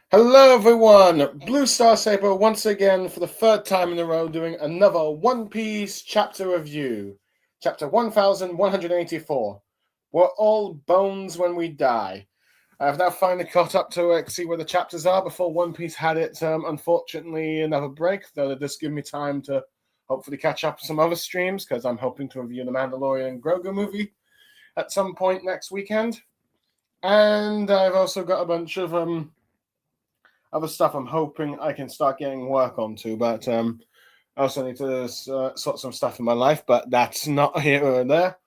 Hello, everyone. Blue Star Saber once again for the third time in a row doing another One Piece chapter review. Chapter 1184. We're all bones when we die. I've now finally caught up to see where the chapters are before One Piece had it, unfortunately, another break, though it does give me time to hopefully catch up with some other streams because I'm hoping to review the Mandalorian and Grogu movie at some point next weekend. And I've also got a bunch of other stuff I'm hoping I can start getting work onto, but I also need to sort some stuff in my life, but that's not here or there.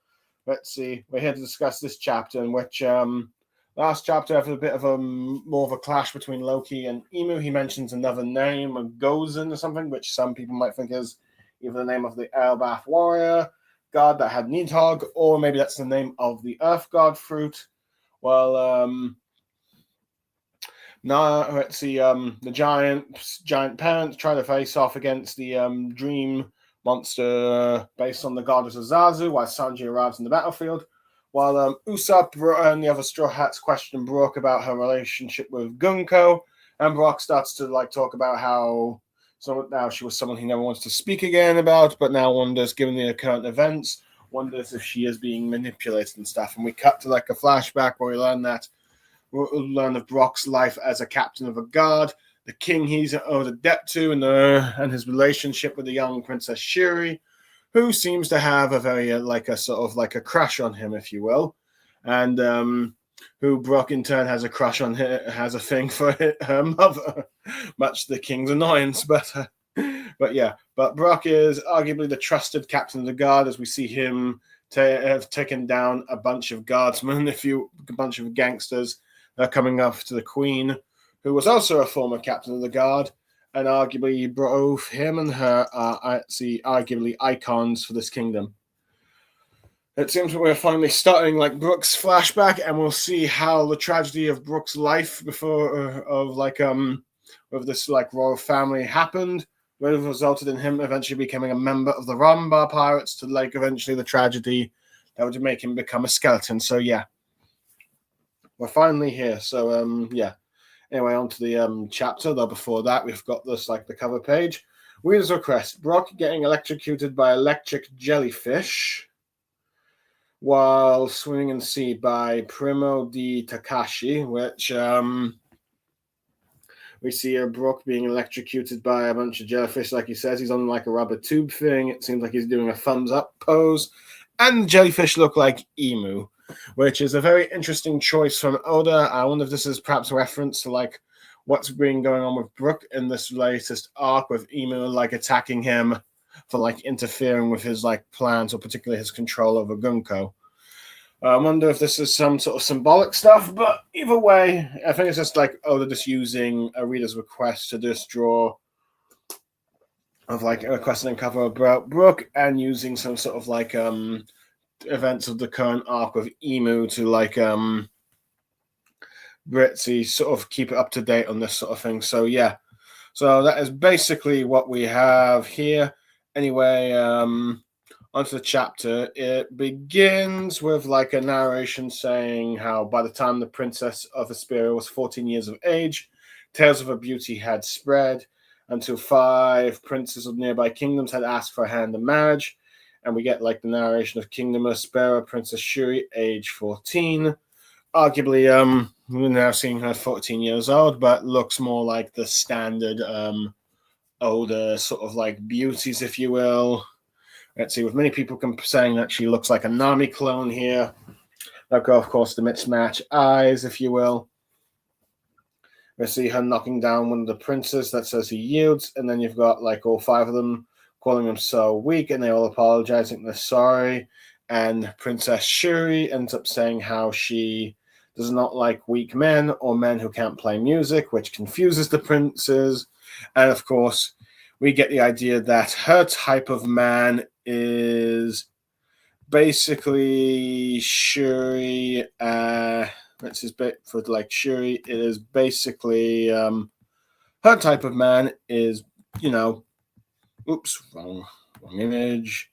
Let's see. We're here to discuss this chapter, in which last chapter, after a bit of a more of a clash between Loki and Emu, he mentions another name, a Gozen or something, which some people might think is either the name of the Elbaf warrior god that had Nidhogg, or maybe that's the name of the Earth god fruit. Well, now let's see. The giant parents try to face off against the dream monster based on the goddess of Zazu, while Sanji arrives in the battlefield. While Usopp and the other Straw Hats question Brook about her relationship with Gunko, and Brock starts to talk about how now she was someone he never wants to speak again about, but now wonders, given the current events, wonders if she is being manipulated and stuff. And we cut to a flashback where we learn of Brock's life as a captain of a guard, the king he's owed a debt to, and his relationship with the young Princess Shuri, who seems to have a very a crush on him, if you will, and who Brock in turn has a crush on, has a thing for her mother, much to the king's annoyance. But Brock is arguably the trusted captain of the guard, as we see him have taken down a bunch of guardsmen, a bunch of gangsters coming after the Queen, who was also a former captain of the guard, and arguably both him and her are arguably icons for this kingdom. It seems we're finally starting Brook's flashback, and we'll see how the tragedy of Brook's life before of this royal family happened, would have resulted in him eventually becoming a member of the Rambar Pirates, to eventually the tragedy that would make him become a skeleton. So yeah, we're finally here. So yeah. Anyway, on to the chapter. Though before that, we've got this the cover page. Reader's request: Brock getting electrocuted by electric jellyfish while swimming in the sea by Primo di Takashi, which we see Brock being electrocuted by a bunch of jellyfish. Like he says, he's on a rubber tube thing. It seems like he's doing a thumbs up pose, and the jellyfish look like Emu, which is a very interesting choice from Oda. I wonder if this is perhaps a reference to what's been going on with Brook in this latest arc, with Emu attacking him for interfering with his plans, or particularly his control over Gunko. I wonder if this is some sort of symbolic stuff, but either way, I think it's just Oda just using a reader's request to just draw of a question and cover about Brook, and using some sort of events of the current arc of Emu to Britzy sort of keep it up to date on this sort of thing. So yeah, so that is basically what we have here. Anyway, onto the chapter. It begins with a narration saying how by the time the Princess of Hesperia was 14 years of age, tales of her beauty had spread until 5 princes of nearby kingdoms had asked for a hand in marriage. And we get the narration of Kingdom of Hesperia, Princess Shuri, age 14. Arguably, we're now seeing her 14 years old, but looks more like the standard older sort of beauties, if you will. Let's see, with many people saying that she looks like a Nami clone here. Of course, the mismatched eyes, if you will. We see her knocking down one of the princes that says he yields, and then you've got all 5 of them calling him so weak, and they all apologizing, they're sorry. And Princess Shuri ends up saying how she does not like weak men or men who can't play music, which confuses the princes. And of course, we get the idea that her type of man is basically Shuri. That's his bit for Shuri. It is basically her type of man is, oops, wrong image.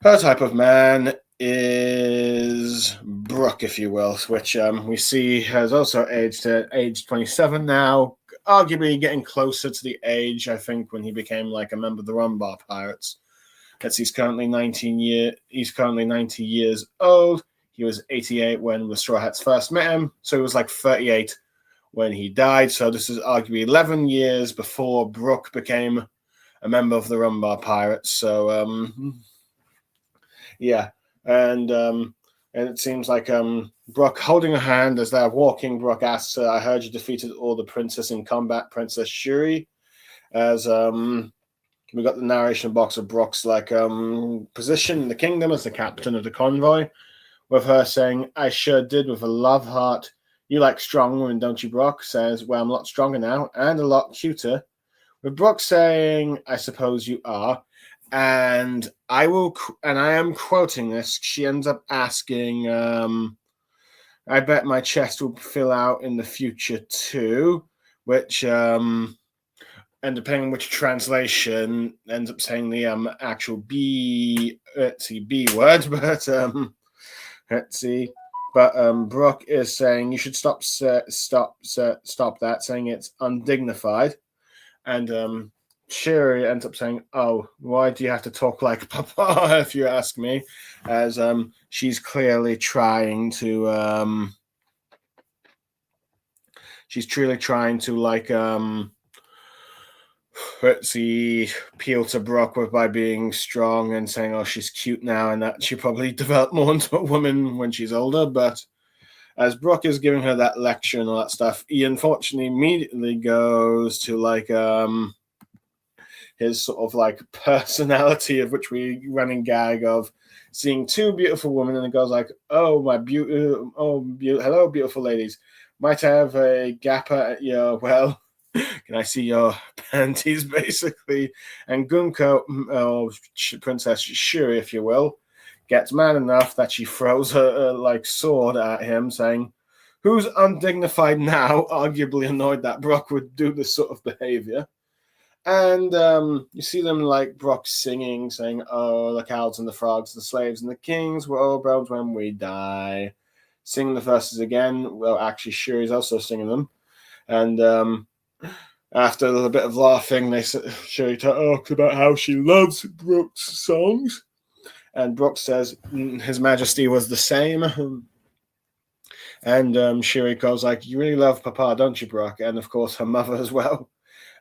Her type of man is Brooke, if you will, which we see has also aged to age 27 now, arguably getting closer to the age, I think, when he became like a member of the Rumbar Pirates. He's currently 90 years old. He was 88 when the Straw Hats first met him, so he was like 38 when he died. So this is arguably 11 years before Brooke became a member of the Rumbar Pirates. So yeah, and it seems like Brooke holding her hand as they're walking. Brooke asks her, "I heard you defeated all the princes in combat, Princess Shuri." As we got the narration box of Brooke's like position in the kingdom as the captain of the convoy, with her saying, "I sure did with a love heart. You like strong women, don't you?" Brooke says, "Well, I'm a lot stronger now and a lot cuter." With Brooke saying, "I suppose you are." And I am quoting this. She ends up asking, "I bet my chest will fill out in the future too," which and depending on which translation ends up saying the actual B word, but let's see. But Brooke is saying you should stop that, saying it's undignified, and Shuri ends up saying, "Oh, why do you have to talk like Papa?" If you ask me, as she's clearly trying to like let's see, appeal to Brooke by being strong and saying, "Oh, she's cute now," and that she probably developed more into a woman when she's older. But as Brooke is giving her that lecture and all that stuff, he unfortunately immediately goes to like his sort of like personality, of which we running gag of seeing two beautiful women, and it goes like, "Oh, my hello, beautiful ladies. Might I have a gapper at your well? Can I see your panties?" Basically. And Gunko, Princess Shuri, if you will, gets mad enough that she throws her like sword at him, saying, "Who's undignified now?" Arguably annoyed that Brooke would do this sort of behavior. And you see them like Brooke singing, saying, "Oh, the cows and the frogs, the slaves and the kings, we're all bones when we die." Sing the verses again. Well, actually, Shuri's also singing them. And after a little bit of laughing, Shuri talks about how she loves Brooke's songs. And Brooke says His Majesty was the same. And Shuri goes like, "You really love Papa, don't you, Brooke?" And of course, her mother as well.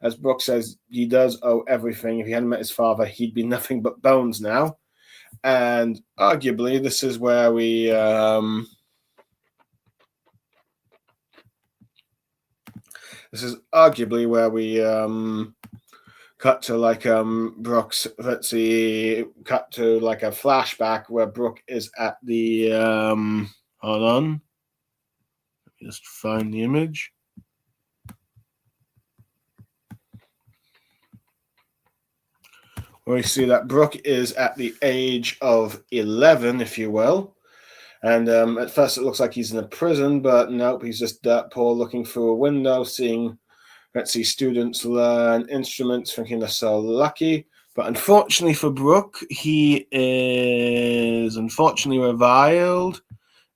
As Brooke says, he does owe everything. If he hadn't met his father, he'd be nothing but bones now. And arguably, this is where we cut to like Brooke's. Let's see, cut to like a flashback where Brooke is at the hold on, let me just find the image. We see that Brooke is at the age of 11, if you will. And at first it looks like he's in a prison, but nope, he's just dirt poor looking through a window, seeing, let's see, students learn instruments, thinking they're so lucky. But unfortunately for Brooke, he is unfortunately reviled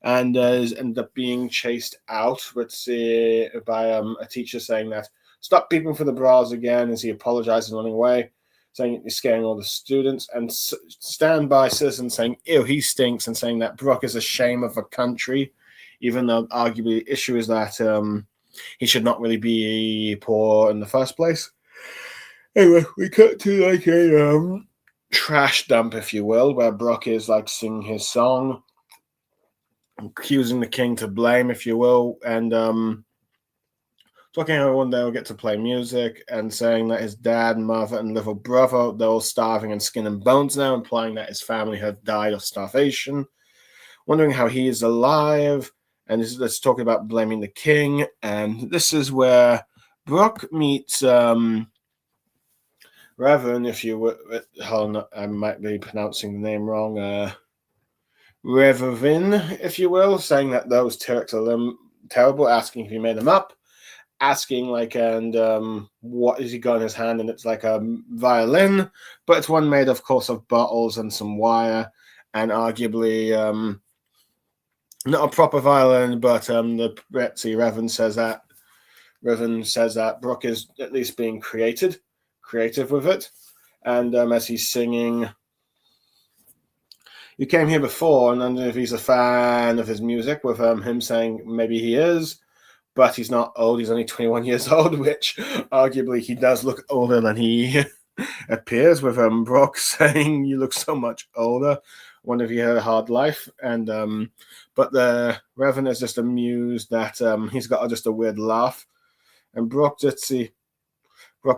and has ended up being chased out, let's see, by a teacher saying that, "Stop peeping for the bras again," as he apologizes and running away, saying he's scaring all the students, and standby citizens saying, "Ew, he stinks," and saying that Brooke is a shame of a country, even though arguably the issue is that he should not really be poor in the first place. Anyway, we cut to like a trash dump, if you will, where Brooke is like singing his song, accusing the king to blame, if you will, and talking how one day he'll get to play music, and saying that his dad, mother, and little brother, they're all starving and skin and bones now, implying that his family have died of starvation. Wondering how he is alive, and let's talk about blaming the king. And this is where Brooke meets Revan, if you will. Hold on, I might be pronouncing the name wrong. Revavin, if you will, saying that those Turks are terrible, asking if he made them up. Asking like, and what has he got in his hand? And it's like a violin, but it's one made, of course, of bottles and some wire. and arguably not a proper violin, but the Revan says that Brooke is at least being creative with it, and as he's singing, "You came here before," and I don't know if he's a fan of his music, with him saying maybe he is, but he's not old. He's only 21 years old, which arguably he does look older than he appears, with Brooke saying, "You look so much older. I wonder if you had a hard life." And but the Reverend is just amused that he's got just a weird laugh, and Brooke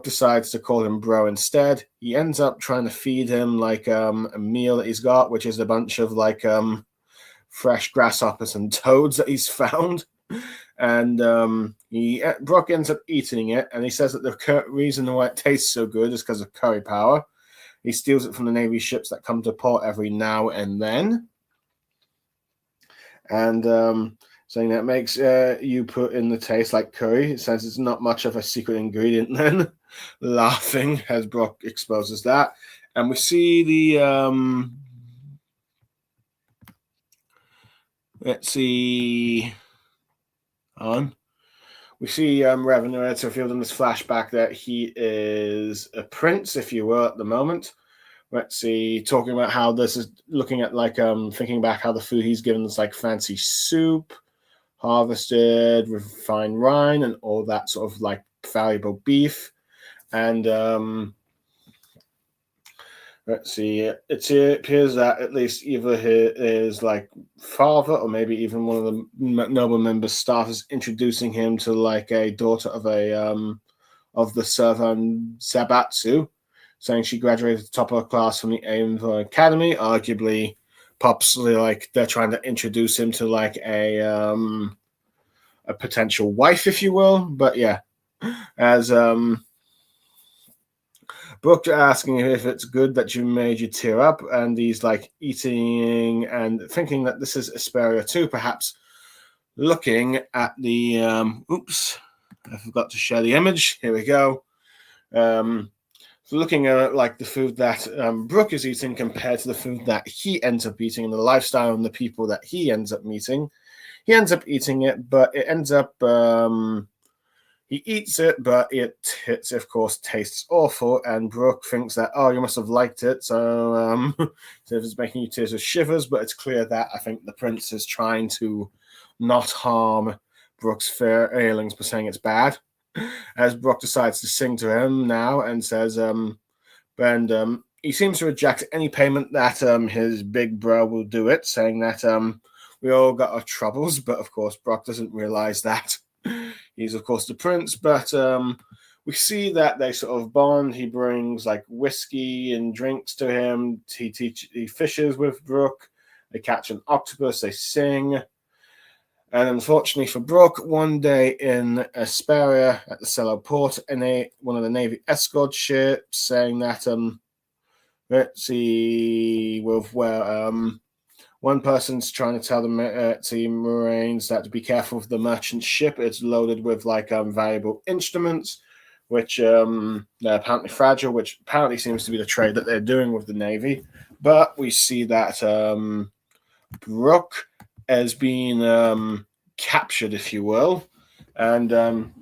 decides to call him bro instead. He ends up trying to feed him like a meal that he's got, which is a bunch of like fresh grasshoppers and toads that he's found. And Brooke ends up eating it, and he says that the reason why it tastes so good is because of curry power. He steals it from the Navy ships that come to port every now and then. And saying that makes you put in the taste like curry. It says it's not much of a secret ingredient then. Laughing as Brooke exposes that. And we see the let's see on. We see Revan revealed in this flashback that he is a prince, if you will, at the moment. Let's see, talking about how this is looking at like thinking back how the food he's given is like fancy soup, harvested, refined rind, and all that sort of like valuable beef. And let's see, it appears that at least either his like father or maybe even one of the noble members' staff is introducing him to like a daughter of the Servan Zabatsu, saying she graduated at the top of her class from the Aim Academy. Arguably, possibly like they're trying to introduce him to like a potential wife, if you will. But yeah, as Brooke asking if it's good that you made you tear up, and he's like eating and thinking that this is Asperia too, perhaps looking at the oops, I forgot to share the image. Here we go. So looking at like the food that Brooke is eating compared to the food that he ends up eating and the lifestyle and the people that he ends up meeting. He ends up eating it, but it ends up he eats it, but it of course tastes awful. And Brooke thinks that, oh, you must have liked it, so so it's making you tears of shivers. But it's clear that I think the prince is trying to not harm Brooke's feelings by saying it's bad. As Brooke decides to sing to him now and says, and he seems to reject any payment that his big bro will do it, saying that we all got our troubles. But of course, Brooke doesn't realize that. He's, of course, the prince, but we see that they sort of bond. He brings like whiskey and drinks to him. He fishes with Brooke. They catch an octopus. They sing. And unfortunately for Brooke, one day in Asperia at the Cello port, in one of the Navy escort ships, saying that let's see, with where one person's trying to tell the Marines that to be careful of the merchant ship. It's loaded with like valuable instruments, which they're apparently fragile, which apparently seems to be the trade that they're doing with the Navy. But we see that Brooke has been captured, if you will, and I'm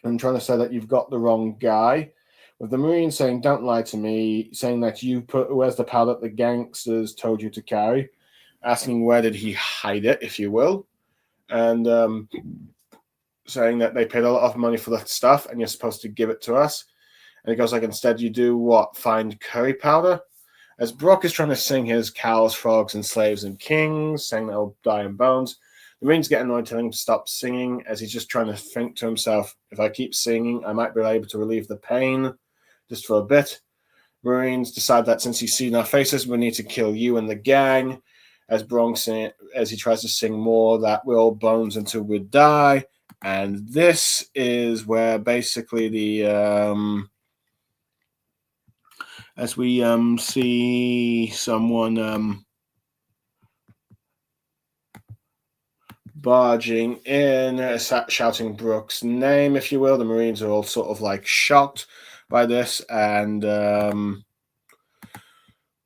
trying to say that you've got the wrong guy. With the Marine saying, "Don't lie to me," saying that where's the powder that the gangsters told you to carry, asking where did he hide it, if you will, and saying that they paid a lot of money for that stuff and you're supposed to give it to us. And he goes like, instead you do what? Find curry powder? As Brooke is trying to sing his cows, frogs, and slaves and kings, saying that he'll die in bones, the Marines get annoyed, telling him to stop singing, as he's just trying to think to himself, if I keep singing, I might be able to relieve the pain just for a bit. Marines decide that since he's seen our faces, we need to kill you and the gang. As Bronx, as he tries to sing more, that we're all bones until we die. And this is where basically the as we see someone barging in, shouting Brooke's name, if you will. The Marines are all sort of like shocked by this, and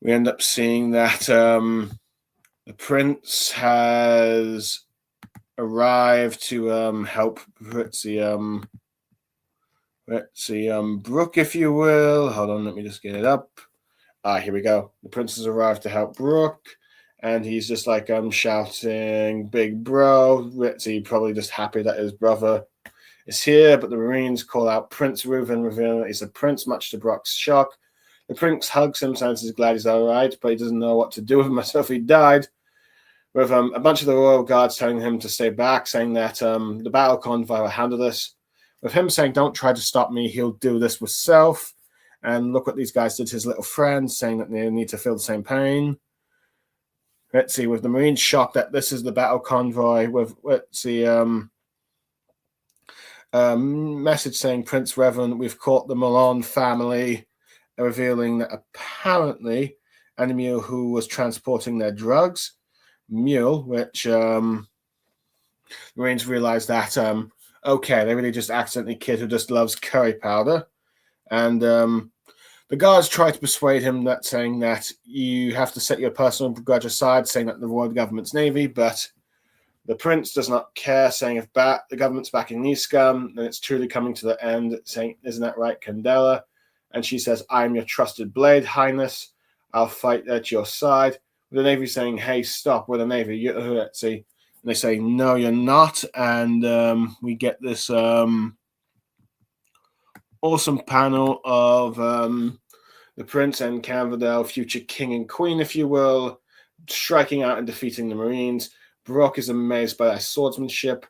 we end up seeing that the prince has arrived to help Brooke, if you will. Hold on, let me just get it up. Here we go. The prince has arrived to help Brooke, and he's just like shouting, "Big bro!" Ritzy probably just happy that his brother is here, but the Marines call out Prince Reuven, revealing that he's a prince, much to Brock's shock. The prince hugs him, says he's glad he's all right, but he doesn't know what to do with himself. He died. With a bunch of the royal guards telling him to stay back, saying that the battle convoy will handle this. With him saying, "Don't try to stop me, he'll do this with self." And look what these guys did to his little friend, saying that they need to feel the same pain. Let's see, with the Marines shocked that this is the battle convoy, with, let's see, message saying, "Prince Reuven, we've caught the Milan family," revealing that apparently any mule who was transporting their drugs, mule, which Marines realized that, okay, they really just accidentally kid who just loves curry powder. And the guards try to persuade him that saying that you have to set your personal grudge aside, saying that the royal government's navy, but the prince does not care, saying if the government's backing these scum, then it's truly coming to the end, saying, "Isn't that right, Candela?" And she says, "I am your trusted blade, Highness. I'll fight at your side." With the navy saying, "Hey, stop, we're the navy." Let's see. And they say, "No, you're not." And we get this awesome panel of the prince and Cannondale, future king and queen, if you will, striking out and defeating the Marines. Brock is amazed by their swordsmanship,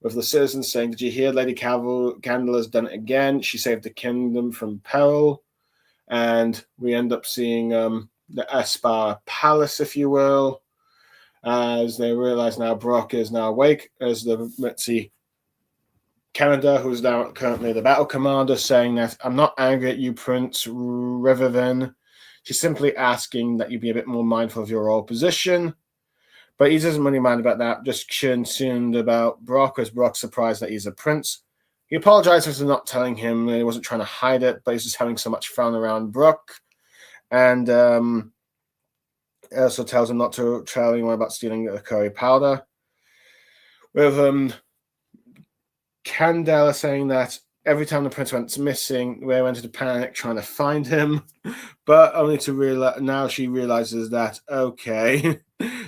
with the citizens saying, "Did you hear Lady Candela's done it again? She saved the kingdom from peril." And we end up seeing the Espar Palace, if you will, as they realize now Brock is now awake, as the, let's see, Canada, who's now currently the battle commander, saying that, "I'm not angry at you, Prince Reuven. She's simply asking that you be a bit more mindful of your royal position." But he doesn't really mind about that, just concerned about Brock, as Brock's surprised that he's a prince. He apologizes for not telling him that he wasn't trying to hide it, but he's just having so much fun around Brock. And also tells him not to tell anyone about stealing the curry powder. With Candela saying that every time the prince went missing, they went into panic trying to find him, but only to realize now she realizes that, okay,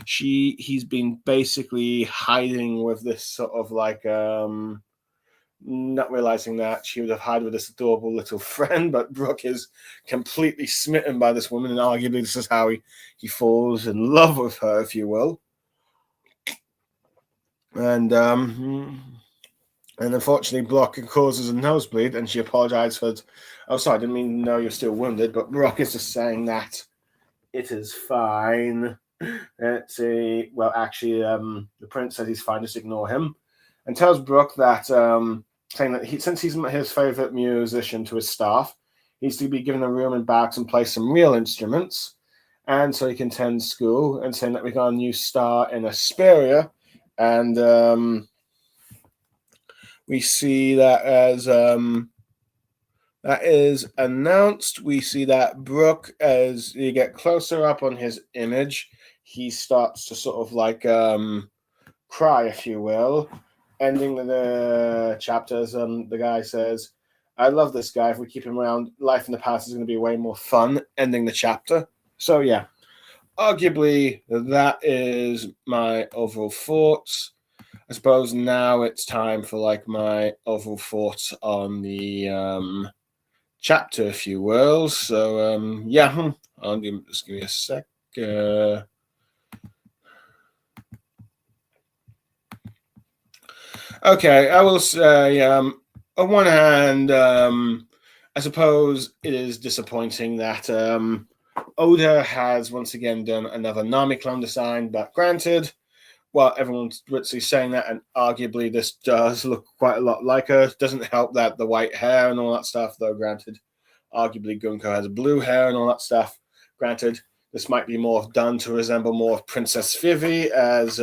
he's been basically hiding with this sort of like not realizing that she would have hid with this adorable little friend, but Brooke is completely smitten by this woman, and arguably this is how he falls in love with her, if you will. And unfortunately, Brock causes a nosebleed, and she apologized for it. "Oh, sorry, I didn't mean to know you're still wounded," but Brock is just saying that it is fine. Let's see. Well, actually, the prince says he's fine, just ignore him, and tells Brooke that, saying that since he's his favorite musician to his staff, he's to be given a room in barracks and play some real instruments, and so he can attend school, and saying that we got a new star in Asperia, and we see that as that is announced. We see that Brooke, as you get closer up on his image, he starts to sort of like cry, if you will. Ending the chapters, the guy says, "I love this guy. If we keep him around, life in the past is going to be way more fun." Ending the chapter. So yeah, arguably that is my overall thoughts. I suppose now it's time for like my overall thoughts on the chapter, if you will. So yeah, just give me a sec. Okay, I will say, on one hand, I suppose it is disappointing that Oda has once again done another Nami clone design, but granted, well, everyone's literally saying that, and arguably this does look quite a lot like her. It doesn't help that the white hair and all that stuff, though, granted, arguably Gunko has blue hair and all that stuff. Granted, this might be more done to resemble more of Princess Vivi, as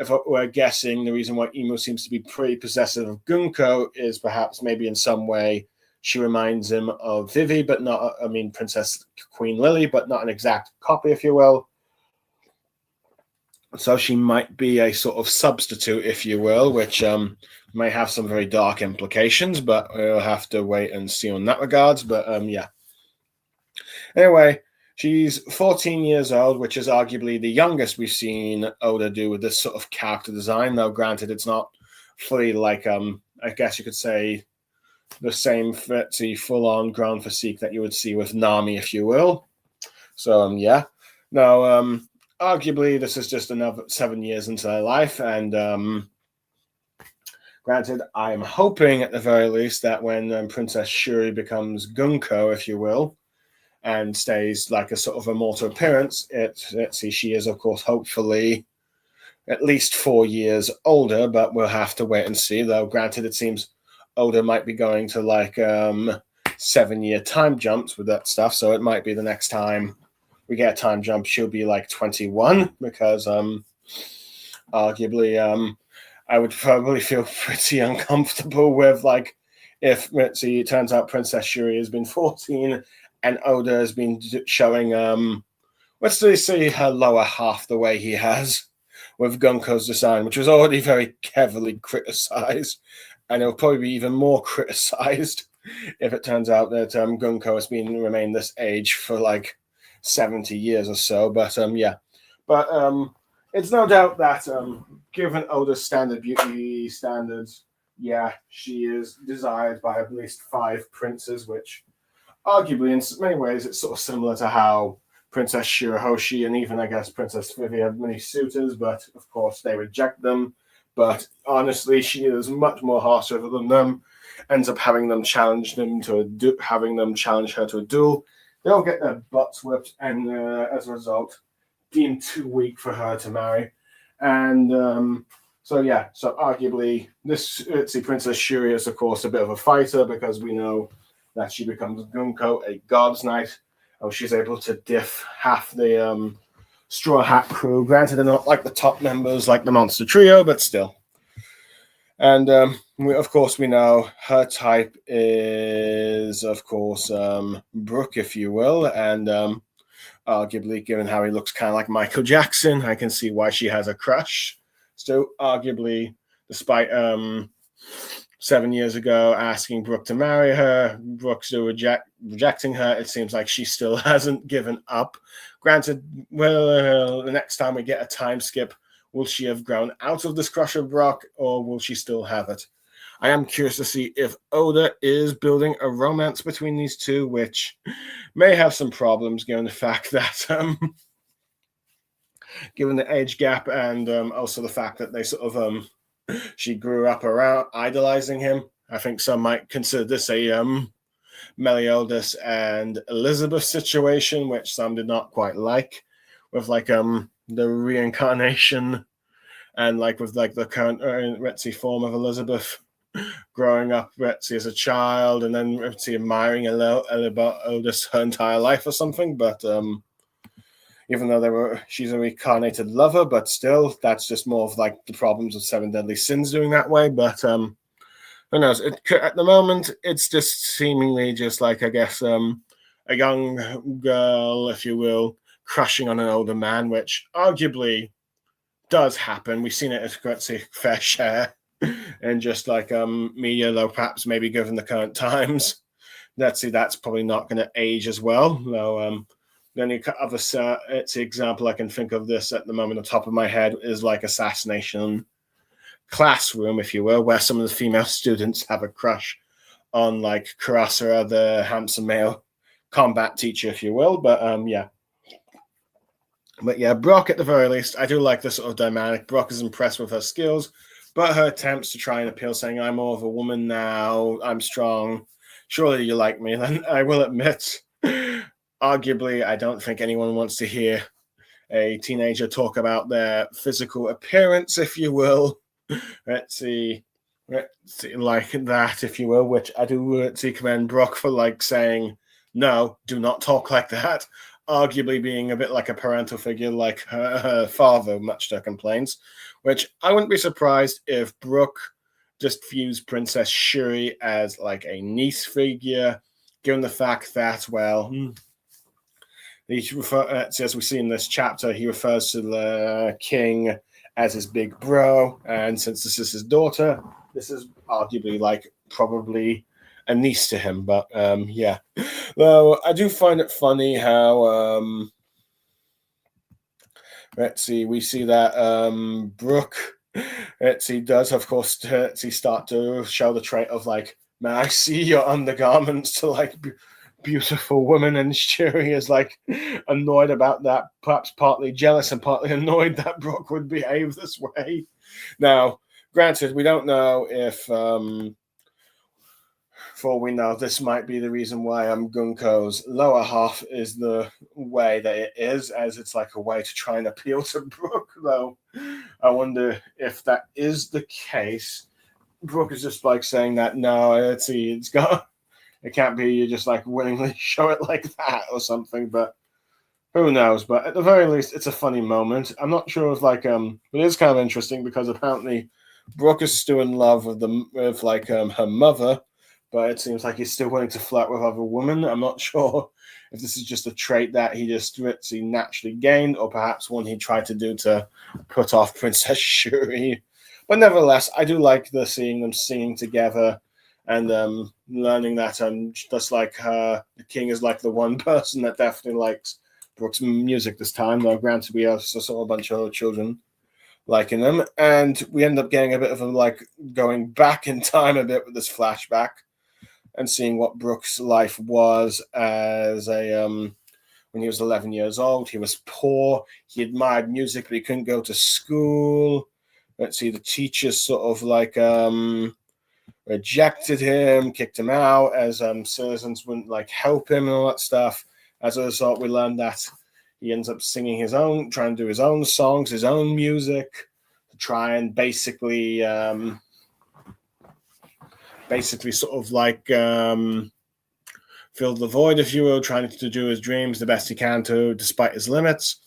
if we're guessing, the reason why Imo seems to be pretty possessive of Gunko is perhaps maybe in some way She reminds him of Vivi, but not, Princess Queen Lily, but not an exact copy, if you will. So she might be a sort of substitute, if you will, which may have some very dark implications, but we'll have to wait and see on that regards. But yeah. Anyway, she's 14 years old, which is arguably the youngest we've seen Oda do with this sort of character design. Though, granted, it's not fully like, I guess you could say, the same full-on ground physique that you would see with Nami, if you will. So, yeah. Now, arguably, this is just another 7 years into their life, and granted, I'm hoping at the very least that when Princess Shuri becomes Gunko, if you will, and stays like a sort of immortal appearance, she is, of course, hopefully at least 4 years older, but we'll have to wait and see. Though, granted, it seems Oda might be going to like 7-year time jumps with that stuff, so it might be the next time we get a time jump, she'll be like 21, because arguably I would probably feel pretty uncomfortable with, like, if it turns out Princess Shuri has been 14 and Oda has been showing let's say her lower half the way he has with Gunko's design, which was already very heavily criticized, and it'll probably be even more criticized if it turns out that Gunko has remained this age for like 70 years or so. But yeah, but it's no doubt that given Oda's standard beauty standards, yeah, she is desired by at least 5 princes, which arguably in many ways it's sort of similar to how Princess Shirahoshi and even, I guess, Princess Vivi have many suitors, but of course they reject them. But honestly, she is much more harsher than them, ends up having them challenge her to a duel. They'll get their butts whipped, and as a result, deemed too weak for her to marry. And so arguably, this Princess Shuri is, of course, a bit of a fighter, because we know that she becomes Gunko, a God's Knight. Oh, she's able to diff half the Straw Hat crew. Granted, they're not like the top members, like the Monster Trio, but still. And of course, we know her type is, of course, Brook, if you will. And arguably, given how he looks kind of like Michael Jackson, I can see why she has a crush. So, arguably, despite 7 years ago asking Brook to marry her, Brook still rejecting her, it seems like she still hasn't given up. Granted, well, the next time we get a time skip, will she have grown out of this crush of Brook, or will she still have it? I am curious to see if Oda is building a romance between these two, which may have some problems given the fact that, given the age gap, and also the fact that they sort of, she grew up around idolizing him. I think some might consider this a Meliodas and Elizabeth situation, which some did not quite like, with like the reincarnation and like with like the current Retzi form of Elizabeth growing up Retzi as a child, and then Retzi admiring Elizabeth her entire life or something. But even though she's a reincarnated lover, but still, that's just more of like the problems of 7 Deadly Sins doing that way. But who knows? At the moment, it's just seemingly just like, I guess, a young girl, if you will, crushing on an older man, which arguably does happen. We've seen it as a fair share, and just like media, though perhaps maybe given the current times, that's probably not going to age as well. Though the only other example I can think of this at the moment on top of my head is like Assassination Classroom, if you will, where some of the female students have a crush on like Kurasura, the handsome male combat teacher, if you will. But Brock, at the very least, I do like this sort of dynamic. Brock is impressed with her skills, but her attempts to try and appeal, saying, I'm more of a woman now, I'm strong, surely you like me. Then I will admit, arguably, I don't think anyone wants to hear a teenager talk about their physical appearance, if you will. Let's see, like that, if you will, which I do commend Brock for like saying, no, do not talk like that. Arguably being a bit like a parental figure, like her father, much to her complaints, which I wouldn't be surprised if Brook just views Princess Shuri as like a niece figure, given the fact that, well, as we see in this chapter, he refers to the king as his big bro, and since this is his daughter, this is arguably like probably a niece to him. But yeah, though I do find it funny how let's see, we see that Brooke, let's see, does of course start to show the trait of like, may I see your undergarments to like beautiful woman, and Shuri is like annoyed about that, perhaps partly jealous and partly annoyed that Brooke would behave this way. Now, granted, we don't know if for all we know, this might be the reason why Gunko's lower half is the way that it is, as it's like a way to try and appeal to Brooke, though. I wonder if that is the case. Brooke is just like saying that, no, let's see, it can't be you just like willingly show it like that or something, but who knows? But at the very least, it's a funny moment. I'm not sure if like it is kind of interesting because apparently Brooke is still in love with her mother, but it seems like he's still willing to flirt with other women. I'm not sure if this is just a trait that he naturally gained, or perhaps one he tried to do to put off Princess Shuri. But nevertheless, I do like seeing them singing together and learning that just like the king is like the one person that definitely likes Brooke's music this time. Though granted, we also saw a bunch of other children liking them, and we end up getting a bit of like going back in time a bit with this flashback and seeing what Brooke's life was as a when he was 11 years old. He was poor. He admired music, but he couldn't go to school. Let's see, the teachers sort of like rejected him, kicked him out, as citizens wouldn't like help him and all that stuff. As a result, we learned that he ends up singing trying to do his own songs, his own music, to try and basically sort of like fill the void, if you will, trying to do his dreams the best he can to, despite his limits.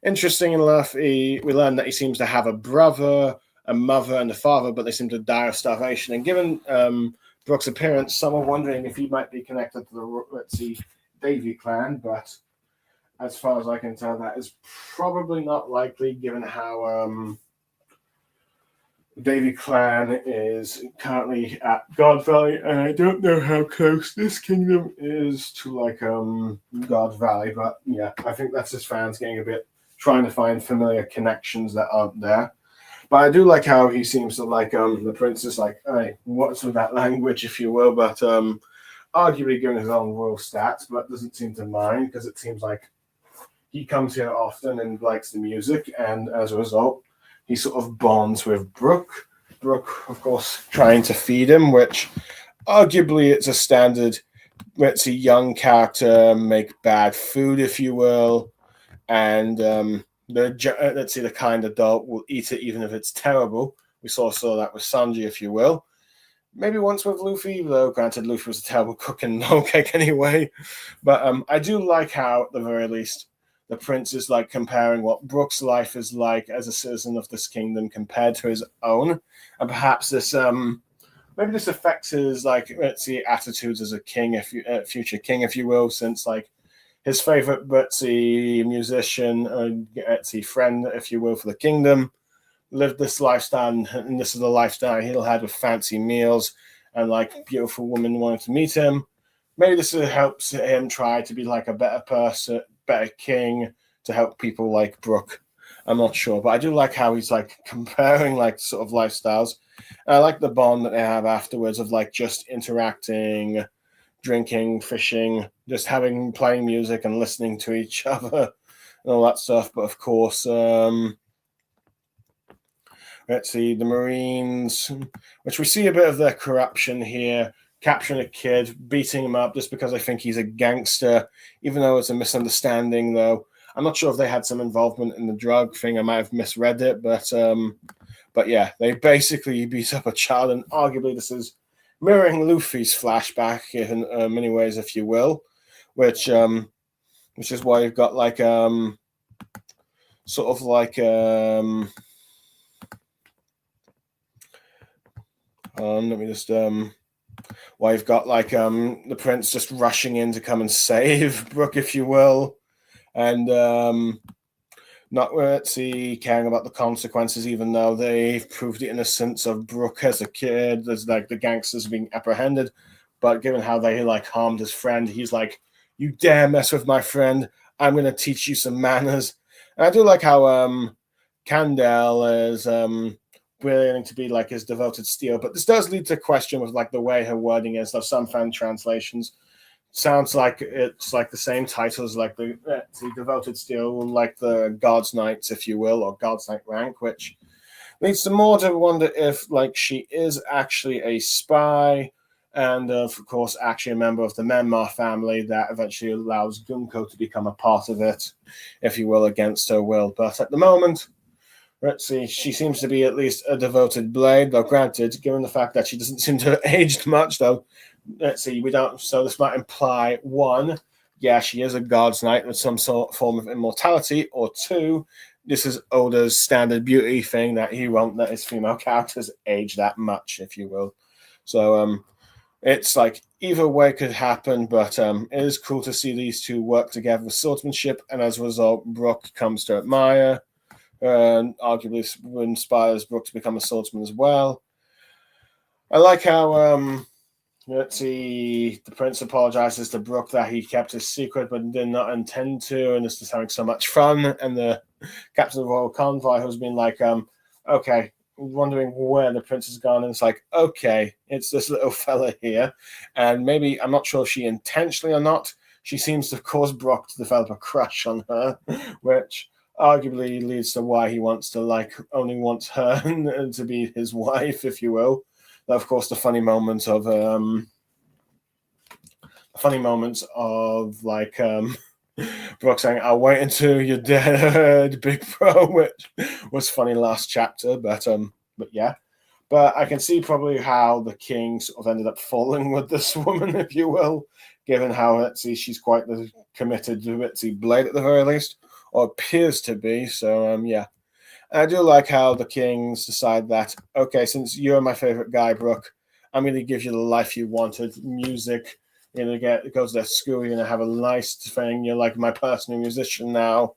Interesting enough, we learn that he seems to have a brother, a mother, and a father, but they seem to die of starvation. And given Brooke's appearance, some are wondering if he might be connected to the, let's see, Davy clan, but as far as I can tell, that is probably not likely, given how Davy clan is currently at God Valley, and I don't know how close this kingdom is to like God Valley, but yeah, I think that's his fans getting a bit trying to find familiar connections that aren't there. But I do like how he seems to like the prince is like, hey, what's with that language, if you will, but arguably given his own royal stats, but doesn't seem to mind because it seems like he comes here often and likes the music, and as a result, he sort of bonds with Brooke. Brooke, of course, trying to feed him, which arguably it's a standard, let's see, young character make bad food, if you will, and let's see, the kind adult will eat it even if it's terrible. We saw that with Sanji, if you will. Maybe once with Luffy, though granted Luffy was a terrible cook and no cake anyway. But I do like how, at the very least, the prince is like comparing what Brooke's life is like as a citizen of this kingdom compared to his own, and perhaps this maybe this affects his like, let's see, attitudes as a king, future king, if you will, since like his favorite musician, friend, if you will, for the kingdom, lived this lifestyle, and this is the lifestyle he'll have with fancy meals and like beautiful women wanting to meet him. Maybe this helps him try to be like a better person, better king, to help people like Brooke. I'm not sure, but I do like how he's like comparing like sort of lifestyles. And I like the bond that they have afterwards of like just interacting, drinking, fishing, just playing music and listening to each other and all that stuff. But of course, let's see, the Marines, which we see a bit of their corruption here, capturing a kid, beating him up just because I think he's a gangster, even though it's a misunderstanding, though. I'm not sure if they had some involvement in the drug thing. I might have misread it, but yeah, they basically beat up a child, and arguably this is mirroring Luffy's flashback in many ways, if you will, which is why you've got like sort of like Let me just well, you've got like the prince just rushing in to come and save Brooke, if you will, and not caring about the consequences, even though they've proved the innocence of Brooke as a kid. There's like the gangsters being apprehended, but given how they like harmed his friend, he's like, "You dare mess with my friend? I'm gonna teach you some manners." And I do like how Candel is willing to be like his devoted steel, but this does lead to question with like the way her wording is. Though some fan translations sounds like it's like the same titles, like the devoted steel, like the God's Knights, if you will, or God's Knight rank, which leads to more to wonder if like she is actually a spy, and of course actually a member of the Menmar family that eventually allows Gunko to become a part of it, if you will, against her will. But at the moment, let's see, she seems to be at least a devoted blade, though granted, given the fact that she doesn't seem to have aged much, though, let's see, we don't, so this might imply, one, yeah, she is a God's Knight with some sort of form of immortality, or two, this is Oda's standard beauty thing that he won't let his female characters age that much, if you will. So, it's like either way could happen, but it is cool to see these two work together with swordsmanship, and as a result, Brooke comes to admire, and arguably inspires Brooke to become a swordsman as well. I like how let's see, the prince apologizes to Brooke that he kept his secret but did not intend to, and is just having so much fun. And the captain of the royal convoy who's been like, okay, wondering where the prince has gone, and it's like, okay, it's this little fella here, and maybe, I'm not sure if she intentionally or not, she seems to cause Brooke to develop a crush on her, which arguably leads to why he wants to like only wants her to be his wife, if you will. Of course, the funny moments of like Brooke saying, "I'll wait until you're dead, big bro," which was funny last chapter, but yeah. But I can see probably how the king sort of ended up falling with this woman, if you will, given how she's quite the committed to blade at the very least, or appears to be. So yeah. And I do like how the Kings decide that, okay, since you're my favorite guy, Brooke, I'm going to give you the life you wanted. Music, you're going to go to that school, you're going to have a nice thing. You're like my personal musician now.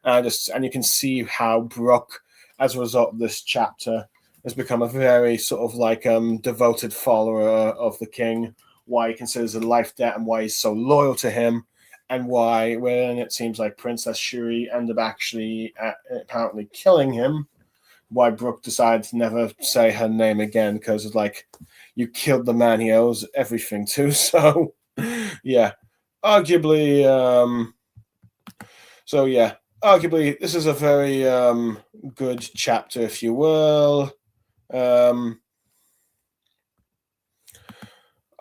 And you can see how Brooke, as a result of this chapter, has become a very sort of like devoted follower of the king, why he considers a life debt and why he's so loyal to him, and why, when it seems like Princess Shuri ended up actually apparently killing him, why Brooke decided to never say her name again, because it's like, you killed the man he owes everything to. So, yeah, arguably, this is a very good chapter, if you will.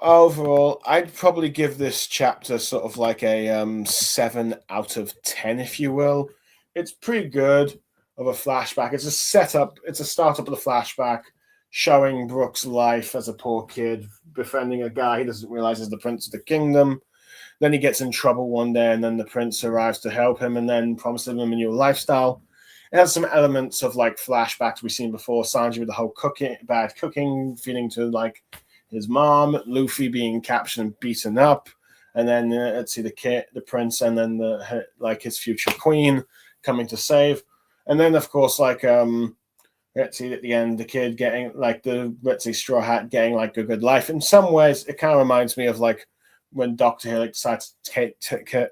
Overall, I'd probably give this chapter sort of like a 7 out of 10, if you will. It's pretty good of a flashback. It's a setup, it's a startup of the flashback, showing Brooke's life as a poor kid, befriending a guy he doesn't realize is the prince of the kingdom. Then he gets in trouble one day, and then the prince arrives to help him and then promises him a new lifestyle. It has some elements of like flashbacks we've seen before. Sanji with the whole bad cooking, feeding to like his mom, Luffy being captured and beaten up, and then let's see the prince, and then his future queen coming to save, and then of course like let's see at the end the kid getting like the Straw Hat getting like a good life. In some ways, it kind of reminds me of like when Dr. Hill decides to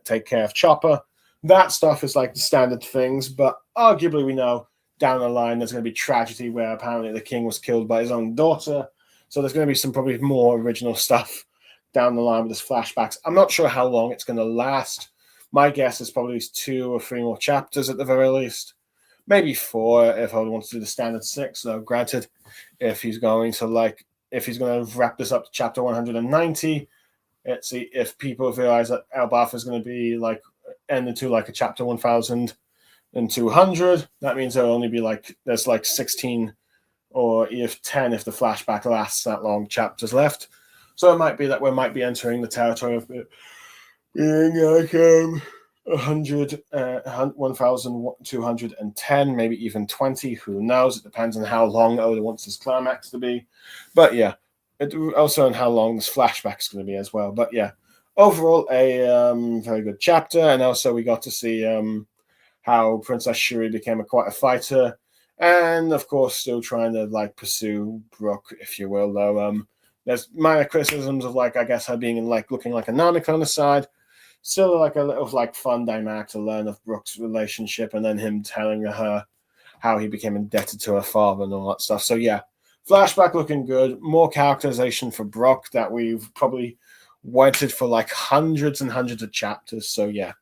take care of Chopper. That stuff is like the standard things, but arguably we know down the line there's going to be tragedy where apparently the king was killed by his own daughter. So there's going to be some probably more original stuff down the line with this flashbacks. I'm not sure how long it's going to last. My guess is probably 2 or 3 more chapters at the very least. Maybe 4 if I want to do the standard 6. Though granted, if he's going to wrap this up to chapter 190, let's see, if people realize that Elbaf is going to be like ended to like a chapter 1200, that means there'll only be like, there's like 16 or if 10 if the flashback lasts that long chapters left. So it might be that we might be entering the territory of being like 1,210, maybe even 20. Who knows? It depends on how long Oda wants his climax to be. But yeah, it also on how long this flashback is going to be as well. But yeah, overall, a very good chapter. And also, we got to see how Princess Shuri became quite a fighter. And of course, still trying to like pursue Brooke, if you will, though. There's minor criticisms of like, I guess, her being like looking like a Nanako on the side. Still like a little like fun dynamic to learn of Brooke's relationship, and then him telling her how he became indebted to her father and all that stuff. So yeah, flashback looking good. More characterization for Brooke that we've probably waited for like hundreds and hundreds of chapters. So yeah.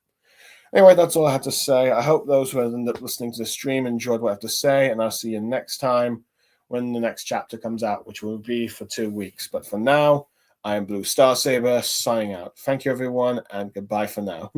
Anyway, that's all I had to say. I hope those who end up listening to the stream enjoyed what I have to say, and I'll see you next time when the next chapter comes out, which will be for 2 weeks. But for now, I am Blue Star Saber signing out. Thank you, everyone, and goodbye for now.